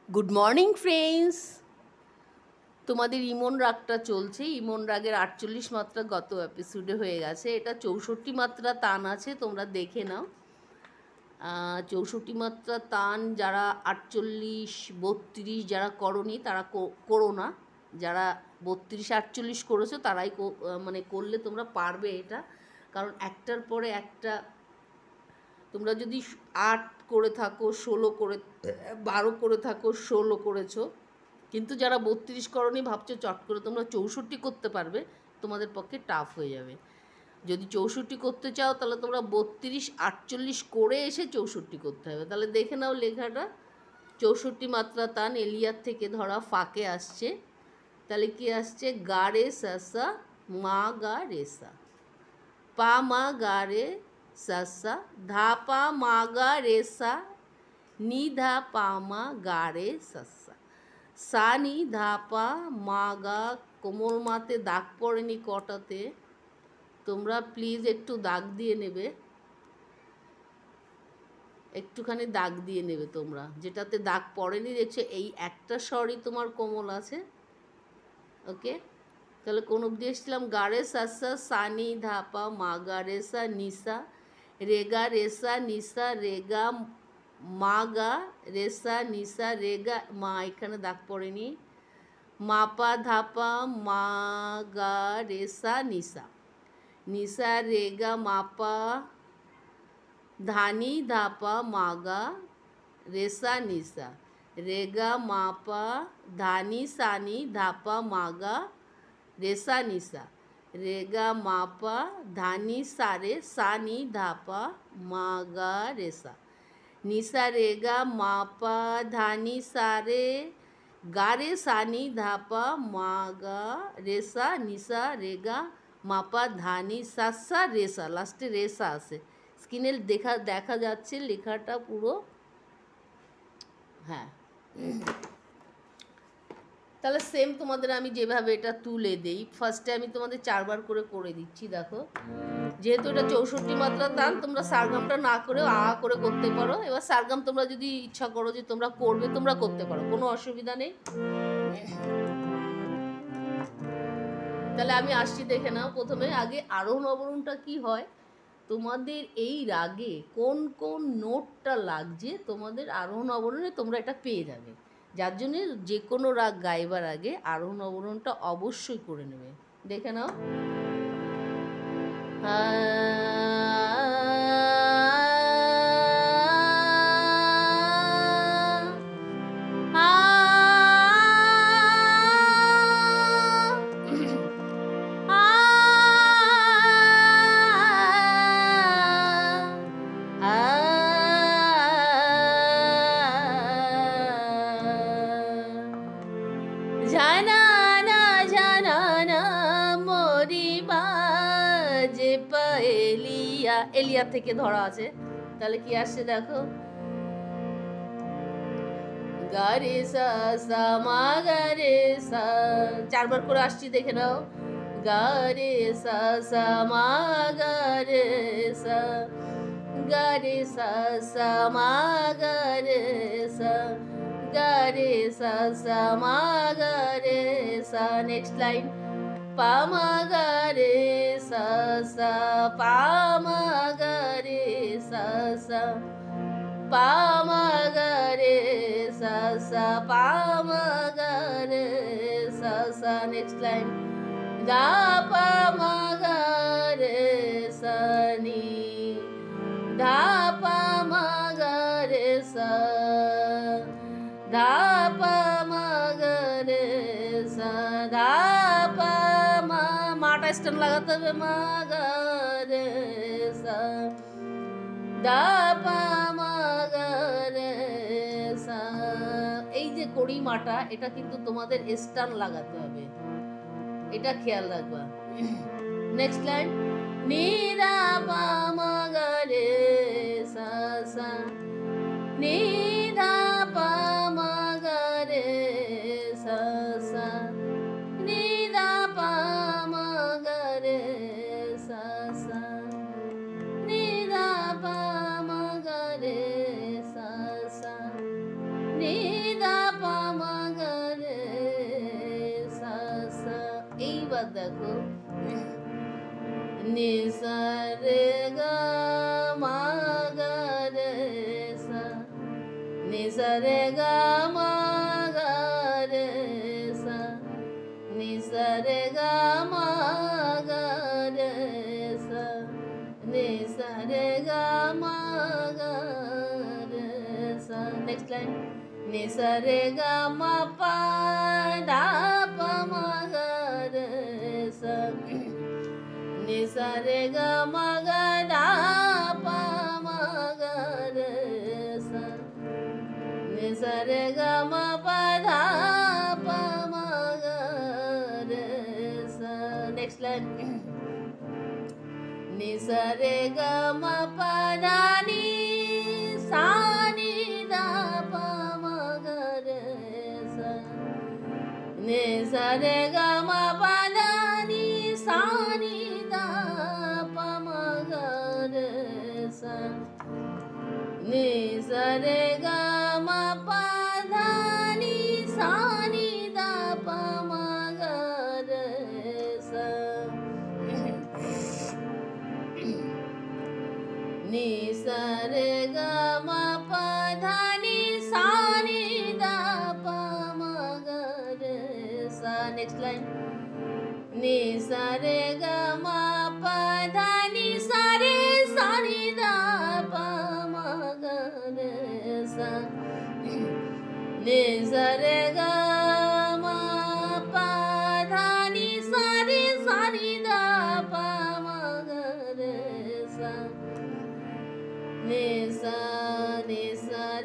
Good morning friends. তোমাদের ইমন রাগটা চলছে। ইমন রাগের 48 মাত্রা গত এপিসোডে হয়ে গেছে, এটা 64 মাত্রা তান আছে, তোমরা দেখে নাও। 64 মাত্রা তান যারা 48 32 যারা করনি তারা করো না। যারা 32 48 করেছো তারাই মানে করলে তোমরা পারবে এটা, কারণ একটার পরে একটা তোমরা যদি 8 করে থাকো, 16 করে, 12 করে থাকো, 16 করেছো, কিন্তু যারা 32 করনি ভাবছো চট করে তোমরা 64 করতে পারবে, তোমাদের পক্ষে টাফ হয়ে যাবে। যদি 64 করতে চাও তাহলে তোমরা 32 48 করে এসে 64 করতে হবে। তাহলে দেখে নাও লেখাটা, 64 মাত্রা তান এলিয়ার থেকে ধরা ফাঁকে আসছে। তাহলে কি আসছে? গা রে সা মা গা রে সা, পা মা গা রে সা, ধা পা মা গা রে সা, নি ধা পা মা গা রে সা, সা নি ধা পা মা গা। কোমল মাতে দাগ পড়েনি কটাতে, তোমরা প্লিজ একটু দাগ দিয়ে নেবে, একটুখানি দাগ দিয়ে নেবে তোমরা। যেটাতে দাগ পড়েনি দেখছো এই একটা স্বরই তোমার কোমল আছে। ওকে, তাহলে কোন অব্দি এসেছিলাম? গারে সাসা, সানি ধাপা মা গা রেসা নিসা, রেগা রেসা নিসা রেগা, মা গা রেসা নিসা রেগা মা, এখানে দাগ পড়েনি। মাপা ধাপা মা গা রেসা নিসা, নিসা রেগা মাপা, ধানি ধাপা মাগা রেসা নিসা, রেগা মাপা ধানি সানি ধাপা মাগা রেসা নিসা, রেগা মাপা ধানি সারে সানি ধাপা মাগা রেসা, নিসা রেগা মাপা ধানি সারে গারে সানি ধাপা মাগা রেসা নিসা রেগা মাপা ধানি সাসা রেসা, লাস্টে রেসা আছে। স্ক্রিনে দেখা যাচ্ছে লেখাটা পুরো। হ্যাঁ, তাহলে সেম তোমাদের আমি যেভাবে এটা তুলে দেই, ফার্স্টে আমি তোমাদের 4 বার করে দিচ্ছি। দেখো, যেহেতু এটা 64 মাত্রা তান, তোমরা সারগামটা না করেও করে করতে পারো। এবার সারগাম তোমরা যদি ইচ্ছা করো যে তোমরা করবে, তোমরা করতে পারো, কোনো অসুবিধা নেই। তাহলে আমি আসছি, দেখে নাও। প্রথমে আগে আরোহণ অবরোহণটা কি হয়, তোমাদের এই রাগে কোন কোন নোটটা লাগছে তোমাদের আরোহণ অবরোহণে তোমরা এটা পেয়ে যাবে। যার জন্য যে কোনো রাগ গাইবার আগে আরোহণ অবরোহণটা অবশ্যই করে নেবে। দেখে নাও। এলিয়া থেকে ধরা আছে। তাহলে কি আসছে দেখো, গা রে সা সা মা গা রে সা, 4 বার করে আসছি, দেখে নাও। গা রে সা সা মা গা রে সা, গা রে সা সা মা গা রে সা, গা রে সা সা মা গা রে সা। নেক্সট লাইন, পা মা গা রে সা সা, পা মা গা রে সা সা, পা মা গা রে সা সা, পা মা গা রে সা সা। নেক্সট লাইন, গা পা মা গা রে সা নি, ধা পা মা গা রে সা, ধা পা মা গা রে সা, ধা পা মা, মাটা স্ট্যান্ড লাগাতে হবে, মা গা রে সা, ধা পা মা গা রে সা। এই যে কড়ি মাটা, এটা কিন্তু তোমাদের স্ট্যান্ড লাগাতে হবে, এটা খেয়াল রাখবা। নেক্সট লাইন, নি ধা পা মা গা রে সা সা, নি ধা পা মা গা রে সা সা, নি ধা পা মা গা রে সা সা, নি ধা পা মা গা রে সা সা, নি ধা देखो नि सा रे गा मा गा रे सा नि सा रे गा मा गा रे सा नि सा रे गा मा गा रे सा नि सा रे गा मा गा रे सा. Next line. Ni sa re ga ma pa da pa ma ga re sa. Ni sa re ga ma ga da pa ma ga re sa. Ni sa re ga ma pa da pa ma ga re sa. Next line. Ni sa re ga ma pa da ni sa ni da pa ma ga re sa. Ni sa re ga ma pa da ni sa ni da pa ma ga re sa. Ni sa re ga ma pa da ni sa ni da pa ma ga re sa. Ni sa re ga ma pa da ni sa ni da pa ma ga re sa. Next line. Ni sa re ga ma pa da ni sa ni da pa ma ga re sa. Ni sa re ga ma pa da ni sa ni da pa ma ga re sa. Ni sa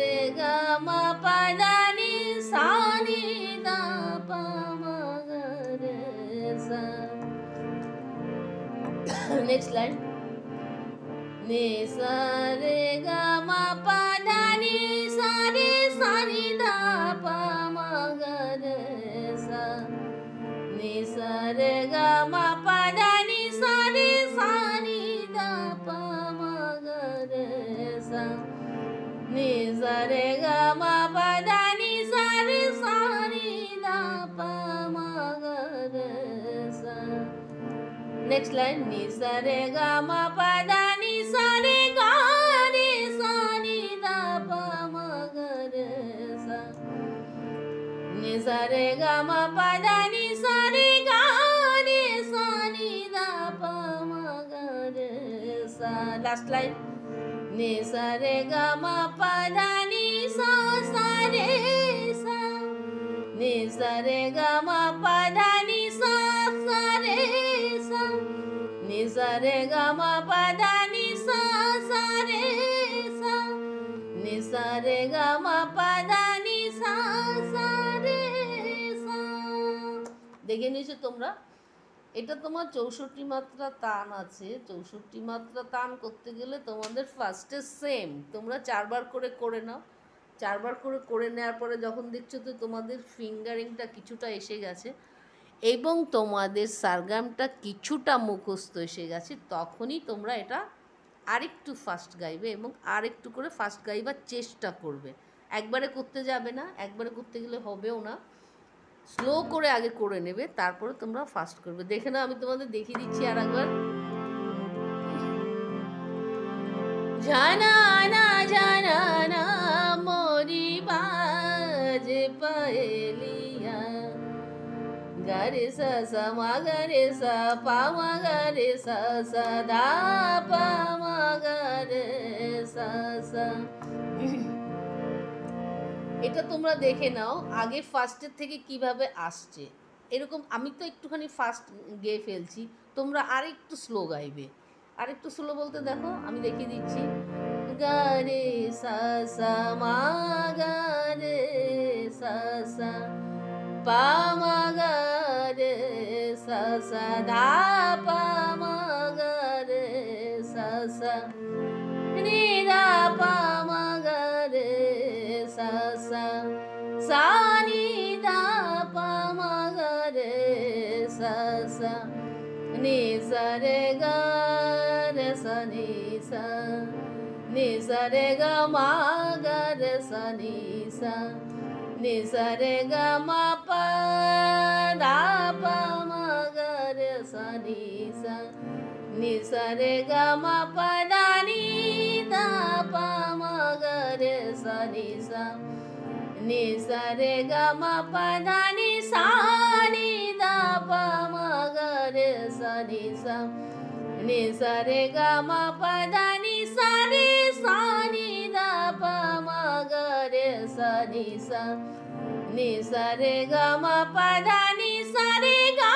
re ga ma pa da ni sa ni da pa ma ga re sa. Next line. Ni sa re ga ma pa da ni sa ni da pa ma ga re sa. Ni sa re ga ma pa da ni sa ni da pa ma ga re sa. Ni sa re ga ma pa da ni sa ni da pa ma ga re sa. Next line. Ni sa re ga ma pa da ni sa ni da pa ma ga re sa. Ni sa re ga ma pa da ni sa ni da pa ma ga re sa. Last line. Ni sa re ga ma pa da ni sa re sa. Ni sa re ga ma pa da ni sa re sa. Ni sa re ga ma pa da ni sa re sa. Ni sa re ga ma pa da ni sa re sa. দেখে নিয়েছো তোমরা? এটা তোমার 64 মাত্রা টান আছে। 64 মাত্রা টান করতে গেলে তোমাদের ফার্স্টে সেম তোমরা 4 বার করে নাও। 4 বার করে নেওয়ার পরে যখন দেখছো তো তোমাদের ফিঙ্গারিংটা কিছুটা এসে গেছে এবং তোমাদের সারগামটা কিছুটা মুখস্থ এসে গেছে, তখনই তোমরা এটা আরেকটু ফাস্ট গাইবে এবং আরেকটু করে ফাস্ট গাইবার চেষ্টা করবে। একবারে করতে যাবে না, একবারে করতে গেলে হবেও না। স্লো করে আগে করে নেবে, তারপরে তোমরা ফাস্ট করবে। দেখে নাও, আমি তোমাদের দেখিয়ে দিচ্ছি আর একবার। জানা না জানা না মোরি বাজ পায়েলিয়া ga re sa sa ma ga re sa pa ma ga re sa sa da pa ma ga re sa sa। এটা তোমরা দেখে নাও আগে ফার্স্টের থেকে কিভাবে আসছে। এরকম আমি তো একটুখানি ফাস্ট গেয়ে ফেলছি, তোমরা আরেকটু স্লো গাইবে। আরেকটু স্লো বলতে দেখো, আমি দেখিয়ে দিচ্ছি। গা রে সা সা মা গা রে সা সা পা মা গা রে সা সা ধা পা মা গা রে সা সা রে ধা পা মা গা রে সা সা সা নি ধা পা মা গা রে সা সা নি সা রে গা রে সা নি সা নি সা রে গা মা গা রে সা নি সা নি সা রে গা মা পা ধা পা মা গা রে ni sa ni sa re ga ma pa da ni da pa ma ga re sa ni sa re ga ma pa da ni sa ni da pa ma ga re sa ni sa re ga ma pa da ni sa ni da pa ma ga re sa ni sa re ga ma pa da ni sa re ga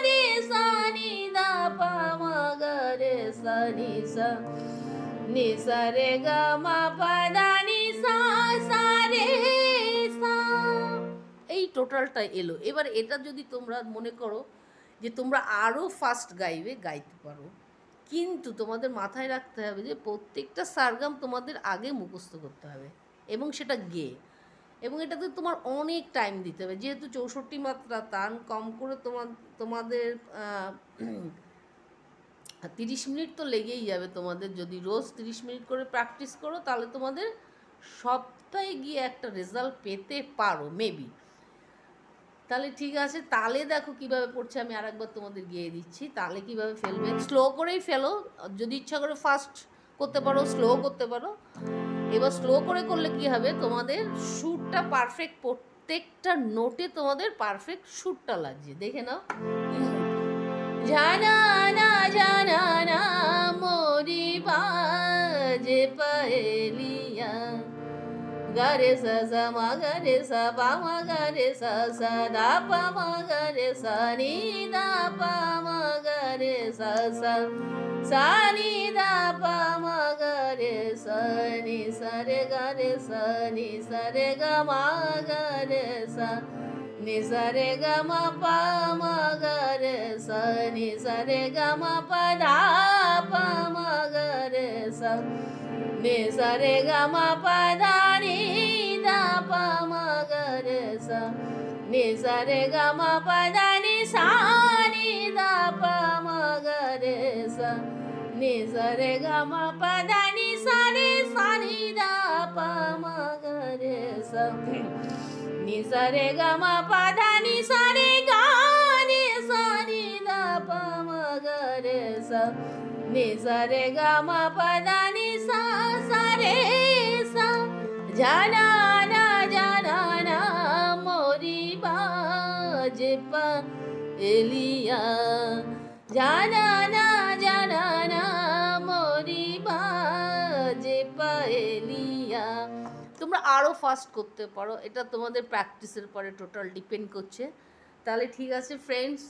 ni sa ni da pa ma ga re sa ni sa re ga ma pa da ni sa রে সা। এই টোটালটা এলো। এবার এটা যদি তোমরা মনে করো যে তোমরা আরও ফাস্ট গাইতে পারো, কিন্তু তোমাদের মাথায় রাখতে হবে যে প্রত্যেকটা সারগাম তোমাদের আগে মুখস্থ করতে হবে এবং সেটা গেয়ে, এবং এটাতে তোমার অনেক টাইম দিতে হবে। যেহেতু 64 মাত্রা তান, কম করে তোমাদের 30 মিনিট তো লেগেই যাবে তোমাদের। যদি রোজ 30 মিনিট করে প্র্যাকটিস করো তাহলে তোমাদের সপ্তাহে গিয়ে একটা রেজাল্ট পেতে পারো মেবি। তাহলে ঠিক আছে, তালে দেখো কিভাবে পড়ছে, আমি আরেকবার তোমাদের গিয়ে দিচ্ছি। তালে কিভাবে ফেলবে, স্লো করেই ফেলো, যদি ইচ্ছা করে ফাস্ট করতে পারো, স্লো করতে পারো। এবার স্লো করে করলে কি হবে, তোমাদের সুরটা পারফেক্ট, প্রত্যেকটা নোটে তোমাদের পারফেক্ট সুরটা লাগছে। দেখে নাও, জানা না মোরি বাজে পায়েলিয়া ga re sa sa ma ga re sa pa ma ga re sa sa da pa ma ga re sa ni da pa ma ga re sa sa ni da pa ma ga re sa ni sa re ga ma ga re sa ni sa re ga ma pa ma ga re sa ni sa re ga ma pa da pa ma ga re sa ni sa re ga ma pa da ni da pa ma ga re sa ni sa re ga ma pa da ni sa ni da pa ma ga re sa ni sa re ga ma pa da ni sa ni da pa ma ga re sa ni sa re ga ma pa da ni sa re ga ni da pa ma ga re sa ni sa re ga ma pa da ni sa re sa jana na mori baje pa elia jana na mori baje pa elia। তোমরা আরও fast করতে পারো, এটা তোমাদের প্র্যাকটিসের পরে total depend করছে। তাহলে ঠিক আছে ফ্রেন্ডস,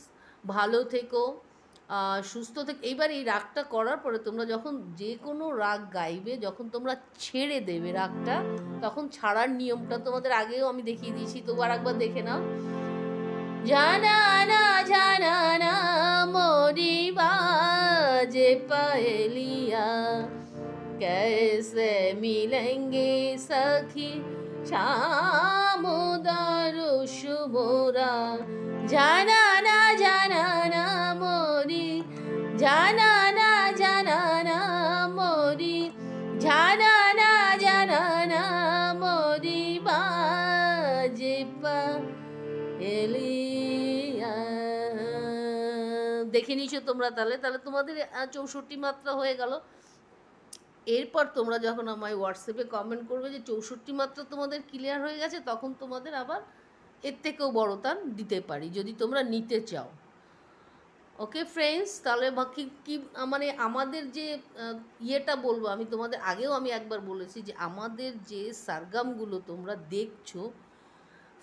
ভালো থেকো, সুস্থ থেকো। এইবার এই রাগটা করার পরে তোমরা যখন যে কোনো রাগ গাইবে, যখন তোমরা ছেড়ে দেবে রাগটা, তখন ছাড়ার নিয়মটা তোমাদের আগেও আমি দেখিয়ে দিয়েছি, তো আরেকবার দেখে নাও। জানা না মোরি বাজে পায়েলিয়া कैसे मिलेंगे सखी शाम दारुश मोरा जाना ना मोरी जाना ना मोरी जाना ना मोरी बाजे পায়েলিয়া। দেখে নিয়েছো তোমরা? তাহলে তোমাদের 64 মাত্রা হয়ে গেল। এরপর তোমরা যখন আমায় হোয়াটসঅ্যাপে কমেন্ট করবে যে 64 মাত্রা তোমাদের ক্লিয়ার হয়ে গেছে, তখন তোমাদের আবার এর থেকেও বড় তান দিতে পারি যদি তোমরা নিতে চাও। ওকে ফ্রেন্ডস, তাহলে কি মানে আমাদের যে ইয়েটা বলবো, আমি তোমাদের আগেও আমি একবার বলেছি যে আমাদের যে সারগামগুলো তোমরা দেখছো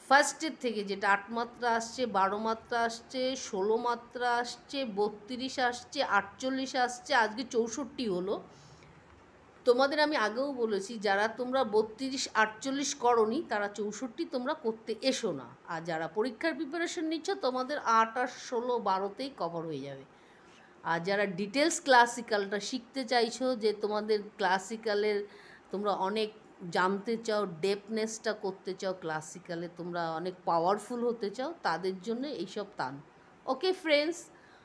ফার্স্টের থেকে, যেটা 8 মাত্রা আসছে, 12 মাত্রা আসছে, 16 মাত্রা আসছে, 32 আসছে, 48 আসছে, আজকে 64 হলো। তোমাদের আমি আগেও বলেছি, যারা তোমরা 32, 48 করোনি তারা 64 তোমরা করতে এসো না। আর যারা পরীক্ষার প্রিপারেশন নিচ্ছ তোমাদের 8 আর 16, 12তেই কভার হয়ে যাবে। আর যারা ডিটেলস ক্লাসিক্যালটা শিখতে চাইছো, যে তোমাদের ক্লাসিক্যালের তোমরা অনেক জানতে চাও, ডেপনেসটা করতে চাও, ক্লাসিক্যালে তোমরা অনেক পাওয়ারফুল হতে চাও, তাদের জন্য এইসব তান। ওকে ফ্রেন্ডস,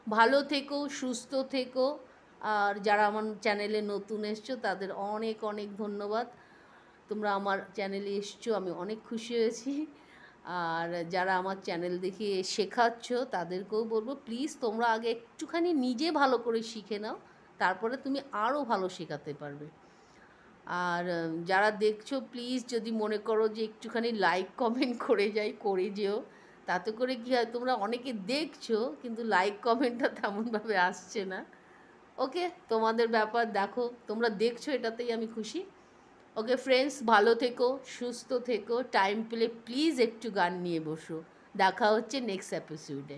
ভালো থেকো, সুস্থ থেকো। আর যারা আমার চ্যানেলে নতুন এসছো তাদের অনেক অনেক ধন্যবাদ। তোমরা আমার চ্যানেলে এসছো, আমি অনেক খুশি হয়েছি। আর যারা আমার চ্যানেল দেখে শেখাচ্ছ তাদেরকেও বলবো প্লিজ তোমরা আগে একটুখানি নিজে ভালো করে শিখে নাও, তারপরে তুমি আরও ভালো শেখাতে পারবে। আর যারা দেখছো প্লিজ যদি মনে করো যে একটুখানি লাইক কমেন্ট করে যাই, করে যেও। তাতে করে কী হয়, তোমরা অনেকে দেখছো কিন্তু লাইক কমেন্টটা তেমনভাবে আসছে না। ওকে, তোমাদের ব্যাপার, দেখো তোমরা দেখছো এটাতেই আমি খুশি। ওকে ফ্রেন্ডস, ভালো থেকো, সুস্থ থেকো, টাইম পেলে প্লিজ একটু গান নিয়ে বসো। দেখা হচ্ছে নেক্সট এপিসোডে।